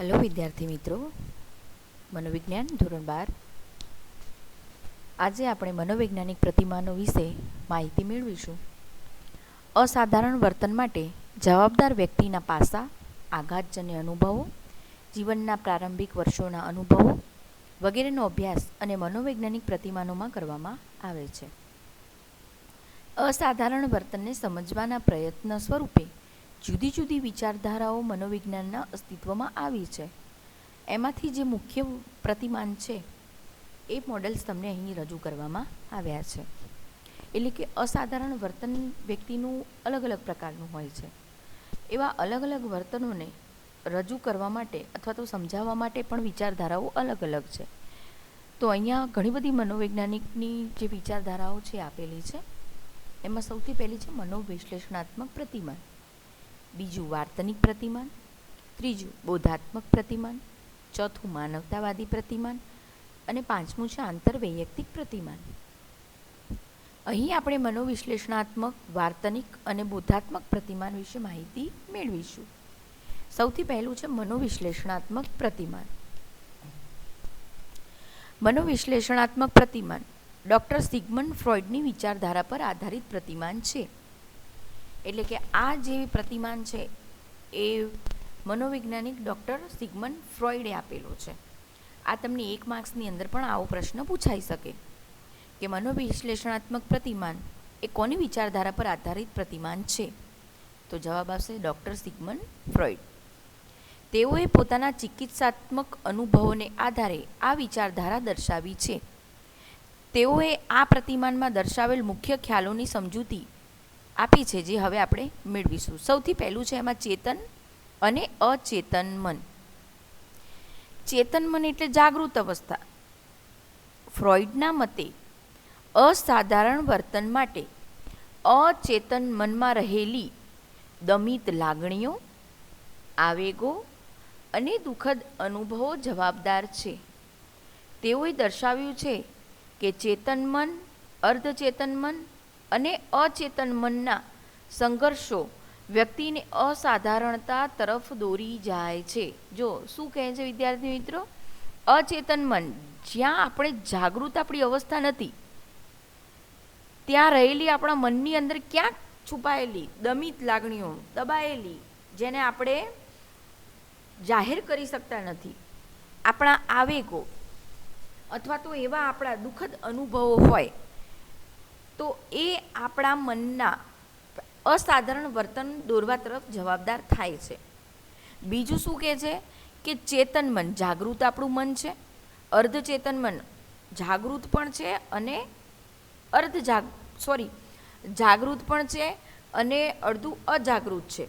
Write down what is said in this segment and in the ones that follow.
Hello વિદ્યાર્થી મિત્રો, મનોવિજ્ઞાન ધોરણ 12. આજે આપણે મનોવૈજ્ઞાનિક પ્રતિમાનો વિશે માહિતી મેળવીશું. અસાધારણ વર્તન માટે જવાબદાર વ્યક્તિના પાસા, આઘાતજન્ય અનુભવો, જીવનના પ્રારંભિક વર્ષોના અનુભવો વગેરેનો અભ્યાસ અને મનોવૈજ્ઞાનિક પ્રતિમાનોમાં કરવામાં આવે છે. અસાધારણ વર્તનને સમજવાના પ્રયત્ન સ્વરૂપે જુદી જુદી વિચારધારાઓ મનોવિજ્ઞાનના અસ્તિત્વમાં આવી છે. એમાંથી જે મુખ્ય પ્રતિમાન છે એ મોડલ્સ તમને અહીં રજૂ કરવામાં આવ્યા છે. એટલે કે અસાધારણ વર્તન વ્યક્તિનું અલગ અલગ પ્રકારનું હોય છે. એવા અલગ અલગ વર્તનોને રજૂ કરવા માટે અથવા તો સમજાવવા માટે પણ વિચારધારાઓ અલગ અલગ છે. તો અહીંયા ઘણી બધી મનોવૈજ્ઞાનિકની જે વિચારધારાઓ છે આપેલી છે. એમાં સૌથી પહેલી છે મનોવિશ્લેષણાત્મક પ્રતિમાન, બીજું વાર્તનિક પ્રતિમાન, ત્રીજું બોધાત્મક પ્રતિમાન, ચોથું માનવતાવાદી પ્રતિમાન અને પાંચમું છે આંતરવૈયક્તિક પ્રતિમાન. અહીં આપણે મનોવિશ્લેષણાત્મક, વાર્તનિક અને બોધાત્મક પ્રતિમાન વિશે માહિતી મેળવીશું. સૌથી પહેલું છે મનોવિશ્લેષણાત્મક પ્રતિમાન. મનોવિશ્લેષણાત્મક પ્રતિમાન ડૉક્ટર સિગમન્ડ ફ્રોઈડની વિચારધારા પર આધારિત પ્રતિમાન છે. એટલે કે આ જે પ્રતિમાન છે એ મનોવૈજ્ઞાનિક ડૉક્ટર સિગમન્ડ ફ્રોઈડે આપેલો છે. આ તમને 1 માર્ક્સની અંદર પણ આવો પ્રશ્ન પૂછાઈ શકે કે મનોવિશ્લેષણાત્મક પ્રતિમાન એ કોની વિચારધારા પર આધારિત પ્રતિમાન છે? તો જવાબ આવશે ડૉક્ટર સિગમન્ડ ફ્રોઈડ. તેઓએ પોતાના ચિકિત્સાત્મક અનુભવોને આધારે આ વિચારધારા દર્શાવી છે. તેઓએ આ પ્રતિમાનમાં દર્શાવેલ મુખ્ય ખ્યાલોની સમજૂતી આપી છે, જે હવે આપણે મેળવીશું. સૌથી પહેલું છે એમાં ચેતન અને અચેતન મન. ચેતન મન એટલે જાગૃત અવસ્થા. ફ્રોઈડના મતે અસાધારણ વર્તન માટે અચેતન મનમાં રહેલી દમિત લાગણીઓ, આવેગો અને દુઃખદ અનુભવો જવાબદાર છે. તેઓએ દર્શાવ્યું છે કે ચેતન મન, અર્ધચેતન મન અને અચેતન મનના સંઘર્ષો વ્યક્તિને અસાધારણતા તરફ દોરી જાય છે. જો શું કહે છે વિદ્યાર્થી મિત્રો? અચેતન મન, જ્યાં આપણે જાગૃત આપણી અવસ્થા નથી, ત્યાં રહેલી આપણા મનની અંદર ક્યાંક છુપાયેલી દમિત લાગણીઓ, દબાયેલી, જેને આપણે જાહેર કરી શકતા નથી, આપણા આવેગો અથવા તો એવા આપણા દુઃખદ અનુભવો હોય, તો એ આપણા મનના અસાધારણ વર્તન દોરવા તરફ જવાબદાર થાય છે. બીજું શું કહે છે કે ચેતન મન, જાગૃત આપણું મન છે. અર્ધચેતન મન જાગૃત પણ છે અને જાગૃત પણ છે અને અડધું અજાગૃત છે.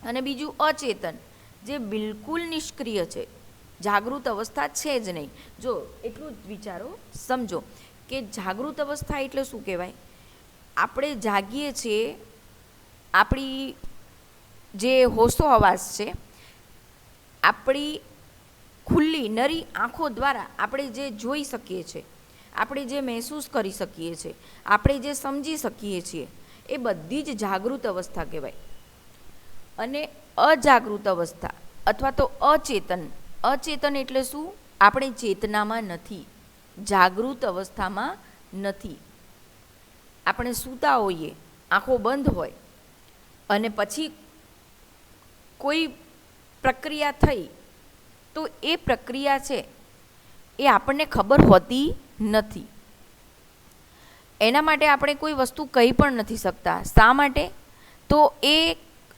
અને બીજું અચેતન, જે બિલકુલ નિષ્ક્રિય છે, જાગૃત અવસ્થા છે જ નહીં. જો એટલું જ વિચારો, સમજો કે જાગૃત અવસ્થા એટલે શું કહેવાય? આપણે જાગીએ છીએ, આપણી જે હોશો હવાસ છે, આપણી ખુલ્લી નરી આંખો દ્વારા આપણે જે જોઈ શકીએ છીએ, આપણે જે મહેસૂસ કરી શકીએ છીએ, આપણે જે સમજી શકીએ છીએ, એ બધી જ જાગૃત અવસ્થા કહેવાય. અને અજાગૃત અવસ્થા અથવા તો અચેતન એટલે શું? આપણે ચેતનામાં નથી, જાગૃત અવસ્થામાં નથી. આપણે સૂતા હોઈએ, આંખો બંધ હોય અને પછી કોઈ પ્રક્રિયા થઈ, તો એ પ્રક્રિયા છે એ આપણને ખબર હોતી નથી. એના માટે આપણે કોઈ વસ્તુ કહી પણ નથી શકતા. શા માટે? તો એ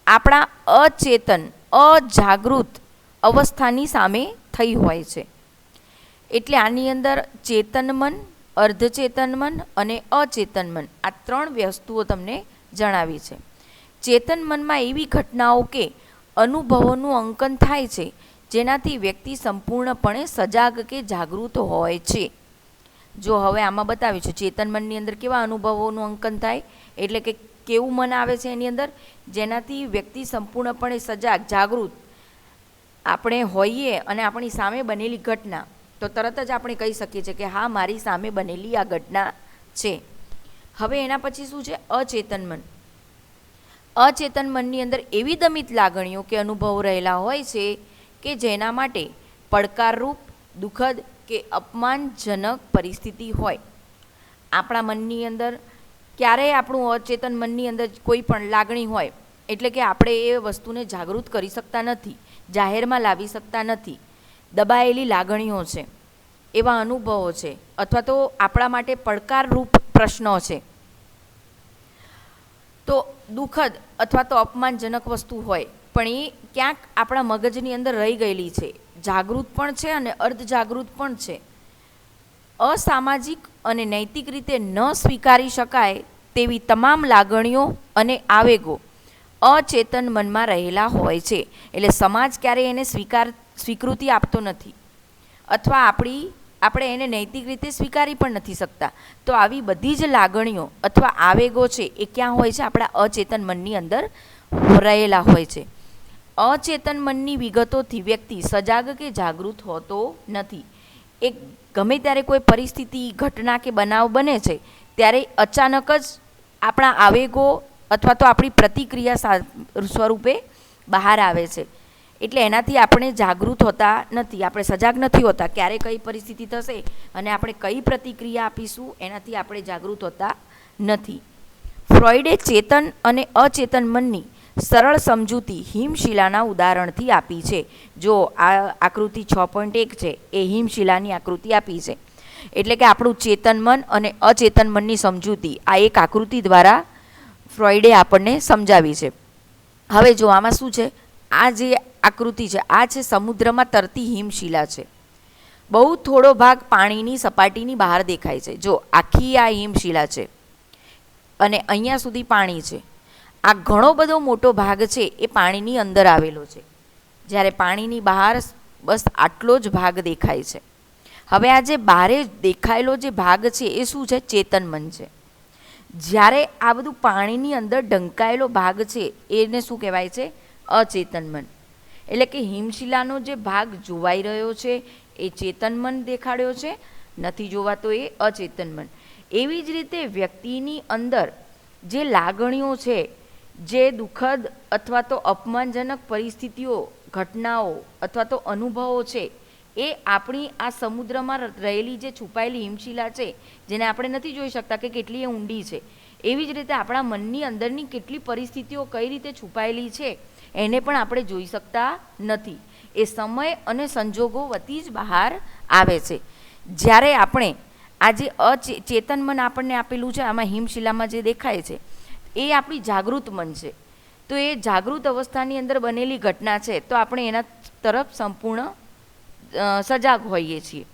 આપણા અચેતન, અજાગૃત અવસ્થાની સામે થઈ હોય છે. એટલે આની અંદર ચેતન મન, અર્ધચેતન મન અને અચેતન મન, આ 3 વસ્તુઓ તમને જણાવી છે. ચેતન મનમાં એવી ઘટનાઓ કે અનુભવોનું અંકન થાય છે જેનાથી વ્યક્તિ સંપૂર્ણપણે સજાગ કે જાગૃત હોય છે. જો હવે આમાં બતાવ્યું છે ચેતન મનની અંદર કેવા અનુભવોનું અંકન થાય, એટલે કે કેવું મન આવે છે એની અંદર, જેનાથી વ્યક્તિ સંપૂર્ણપણે સજાગ, જાગૃત આપણે હોઈએ અને આપણી સામે બનેલી ઘટના, તો તરત જ આપણે કહી શકીએ છીએ કે હા, મારી સામે બનેલી આ ઘટના છે. હવે એના પછી શું છે? અચેતન મન. અચેતન મનની અંદર એવી દમિત લાગણીઓ કે અનુભવો રહેલા હોય છે કે જેના માટે પડકારરૂપ, દુઃખદ કે અપમાનજનક પરિસ્થિતિ હોય. આપણા મનની અંદર ક્યારેય આપણું અચેતન મનની અંદર કોઈ પણ લાગણી હોય, એટલે કે આપણે એ વસ્તુને જાગૃત કરી શકતા નથી, જાહેરમાં લાવી શકતા નથી. દબાયેલી લાગણીઓ છે, એવા અનુભવો છે, અથવા તો આપણા માટે પડકારરૂપ પ્રશ્નો છે, તો દુઃખદ અથવા તો અપમાનજનક વસ્તુ હોય પણ એ ક્યાંક આપણા મગજની અંદર રહી ગયેલી છે, જાગૃત પણ છે અને અર્ધજાગૃત પણ છે. અસામાજિક અને નૈતિક રીતે ન સ્વીકારી શકાય તેવી તમામ લાગણીઓ અને આવેગો અચેતન મનમાં રહેલા હોય છે. એટલે સમાજ ક્યારેય એને સ્વીકૃતિ આપતો નથી, અથવા આપણે એને નૈતિક રીતે સ્વીકારી પણ નથી શકતા. તો આવી બધી જ લાગણીઓ અથવા આવેગો છે એ ક્યાં હોય છે? આપણા અચેતન મનની અંદર રહેલા હોય છે. અચેતન મનની વિગતોથી વ્યક્તિ સજાગ કે જાગૃત હોતો નથી. એક ગમે ત્યારે કોઈ પરિસ્થિતિ, ઘટના કે બનાવ બને છે ત્યારે અચાનક જ આપણા આવેગો અથવા તો આપણી પ્રતિક્રિયા સ્વરૂપે બહાર આવે છે. એટલે એનાથી આપણે જાગૃત હોતા નથી, આપણે સજાગ નથી હોતા. ક્યારે કઈ પરિસ્થિતિ થશે અને આપણે કઈ પ્રતિક્રિયા આપીશું એનાથી આપણે જાગૃત હોતા નથી. ફ્રોઈડે ચેતન અને અચેતન મનની સરળ સમજૂતી હિમશિલાના ઉદાહરણથી આપી છે. જો આ આકૃતિ 6.1 છે એ હિમશિલાની આકૃતિ આપી છે. એટલે કે આપણું ચેતન મન અને અચેતન મનની સમજૂતી આ એક આકૃતિ દ્વારા ફ્રોઈડે આપણને સમજાવી છે. હવે જો આમાં શું છે, આ જે આકૃતિ છે આ છે સમુદ્રમાં તરતી હિમશિલા છે. બહુ થોડો ભાગ પાણીની સપાટીની બહાર દેખાય છે. જો આખી આ હિમશિલા છે અને અહીંયા સુધી પાણી છે. આ ઘણો બધો મોટો ભાગ છે એ પાણીની અંદર આવેલો છે, જ્યારે પાણીની બહાર બસ આટલો જ ભાગ દેખાય છે. હવે આ જે બહારે દેખાયેલો જે ભાગ છે એ શું છે? ચેતન મન છે. જ્યારે આ બધું પાણીની અંદર ઢંકાયેલો ભાગ છે એને શું કહેવાય છે? અચેતન મન. એટલે કે હિમશિલાનો જે ભાગ જોવાઈ રહ્યો છે એ ચેતન મન દેખાડ્યો છે, નથી જોવાતો એ અચેતન મન. એવી જ રીતે વ્યક્તિની અંદર જે લાગણીઓ છે, જે દુઃખદ અથવા તો અપમાનજનક પરિસ્થિતિઓ, ઘટનાઓ અથવા તો અનુભવો છે, એ આપણી આ સમુદ્રમાં રહેલી જે છુપાયેલી હિમશિલા છે, જેને આપણે નથી જોઈ શકતા કે કેટલી એ ઊંડી છે, એવી જ રીતે આપણા મનની અંદરની કેટલી પરિસ્થિતિઓ કઈ રીતે છુપાયેલી છે એને પણ આપણે જોઈ શકતા નથી. એ સમય અને સંજોગો વતી જ બહાર આવે છે. જ્યારે આપણે આ જે ચેતન મન આપણને આપેલું છે, આમાં હિમશિલામાં જે દેખાય છે એ આપણી જાગૃત મન છે. તો એ જાગૃત અવસ્થાની અંદર બનેલી ઘટના છે, તો આપણે એના તરફ સંપૂર્ણ સજાગ હોઈએ છીએ.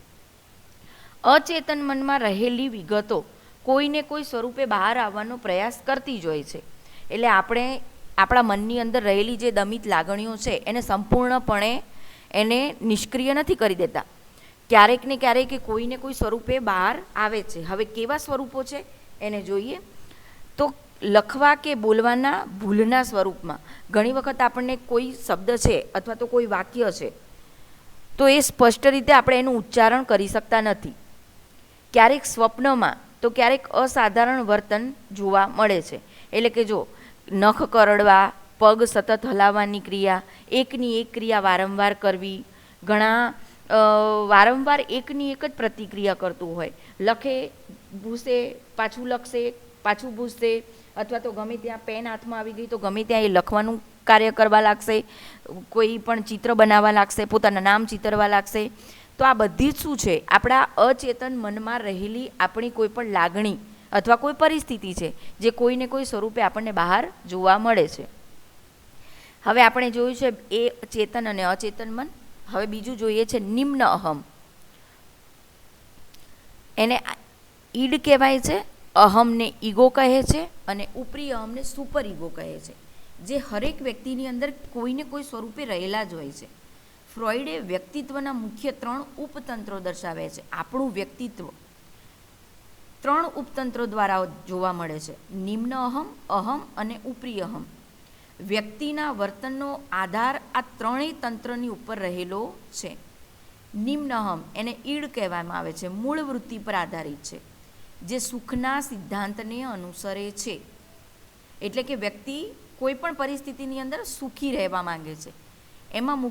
અચેતન મનમાં રહેલી વિગતો કોઈને કોઈ સ્વરૂપે બહાર આવવાનો પ્રયાસ કરતી જ હોય છે. એટલે આપણે આપણા મનની અંદર રહેલી જે દમિત લાગણીઓ છે એને સંપૂર્ણપણે એને નિષ્ક્રિય નથી કરી દેતા. ક્યારેક ને ક્યારેક કોઈને કોઈ સ્વરૂપે બહાર આવે છે. હવે કેવા સ્વરૂપો છે એને જોઈએ તો લખવા કે બોલવાના ભૂલના સ્વરૂપમાં. ઘણી વખત આપણને કોઈ શબ્દ છે અથવા તો કોઈ વાક્ય છે તો એ સ્પષ્ટ રીતે આપણે એનું ઉચ્ચારણ કરી શકતા નથી. ક્યારેક સ્વપ્નમાં તો ક્યારેક અસાધારણ વર્તન જોવા મળે છે. એટલે કે જો નખ કરડવા, પગ સતત હલાવવાની ક્રિયા, એકની એક ક્રિયા વારંવાર કરવી, ઘણા વારંવાર એકની એક જ પ્રતિક્રિયા કરતું હોય. લખે, ભૂસે, પાછું લખશે, પાછું ભૂસશે, અથવા તો ગમે ત્યાં પેન હાથમાં આવી ગઈ તો ગમે ત્યાં એ લખવાનું કાર્ય કરવા લાગશે, કોઈ પણ ચિત્ર બનાવવા લાગશે, પોતાના નામ ચિતરવા લાગશે. તો આ બધી જ શું છે? આપણા અચેતન મનમાં રહેલી આપણી કોઈ પણ લાગણી અથવા કોઈ પરિસ્થિતિ છે જે કોઈને કોઈ સ્વરૂપે આપણને બહાર જોવા મળે છે. હવે આપણે જોયું છે એ ચેતન અને અચેતન મન. હવે બીજું જોઈએ છે નિમ્ન અહમ. એને ઈડ કહેવાય છે, અહમને ઈગો કહે છે અને ઉપરી અહમને સુપર ઈગો કહે છે, જે હરેક વ્યક્તિની અંદર કોઈને કોઈ સ્વરૂપે રહેલા જ હોય છે. ફ્રોઈડે વ્યક્તિત્વના મુખ્ય 3 ઉપતંત્રો દર્શાવ્યા છે. આપણું વ્યક્તિત્વ 3 ઉપતંત્રો દ્વારા જોવા મળે છે: નિમ્ન અહમ, અહમ અને ઉપરી અહમ. વ્યક્તિના વર્તનનો આધાર આ ત્રણેય તંત્રની ઉપર રહેલો છે. નિમ્ન અહમ એને ઈડ કહેવામાં આવે છે, મૂળ વૃત્તિ પર આધારિત છે, જે સુખના સિદ્ધાંતને અનુસરે છે. એટલે કે વ્યક્તિ કોઈ પણ પરિસ્થિતિની અંદર સુખી રહેવા માંગે છે. એમાં